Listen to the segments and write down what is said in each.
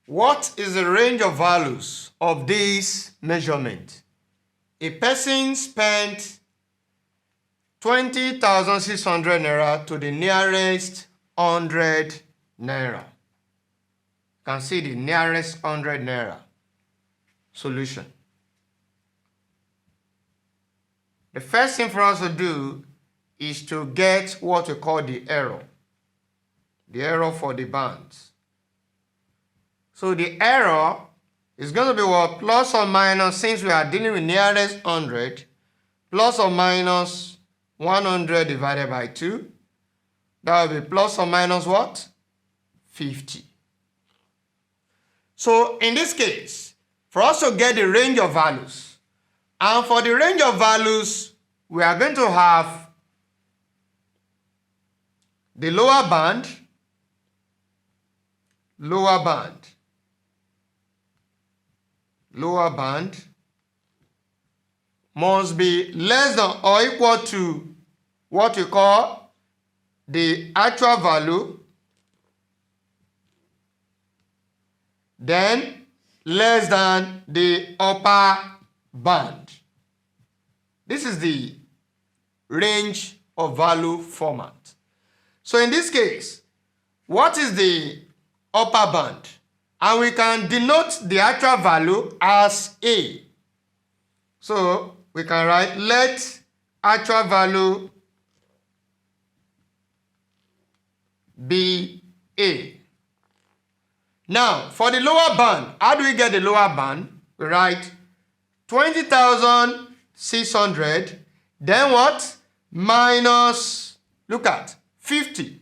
What is the range of values of this measurement? A person spent 20,600 naira to the nearest 100 naira. You can see the nearest 100 naira solution. The first thing for us to do is to get what we call the error for the bands. So the error is going to be what? Plus or minus, since we are dealing with nearest 100, plus or minus 100 divided by 2. That will be plus or minus what? 50. So in this case, for us to get the range of values, and for the range of values, we are going to have the lower band must be less than or equal to what we call the actual value, then less than the upper band. This is the range of value format. So in this case, what is the upper band? And we can denote the actual value as A. So we can write let actual value be A. Now, for the lower band, how do we get the lower band? We write 20,600, then what? Minus, look at, 50.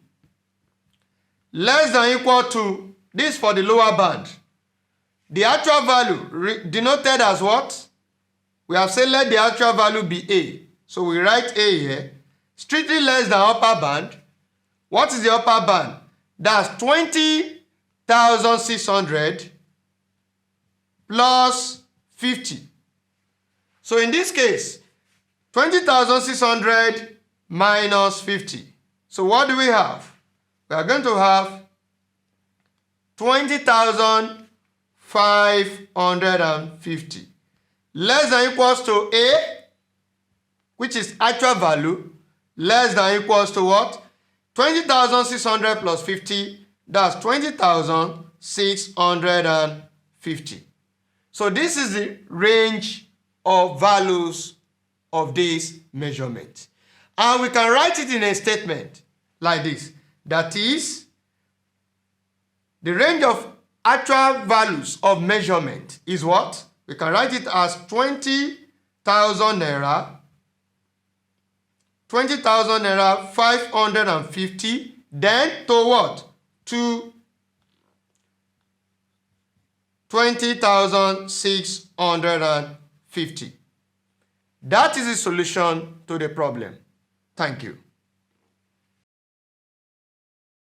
Less than equal to, this for the lower band. The actual value denoted as what? We have said let the actual value be A. So we write A here. Strictly less than upper band. What is the upper band? That's 20,600 plus 50. So in this case, 20,600 minus 50. So what do we have? We are going to have 20,550 less than equals to A, which is actual value, less than equals to what? 20,600 plus 50, that's 20,650. So this is the range of values of this measurement. And we can write it in a statement like this. That is, the range of actual values of measurement is what? We can write it as 20,000 naira, 550, then to what? To 20,650. That is the solution to the problem. Thank you.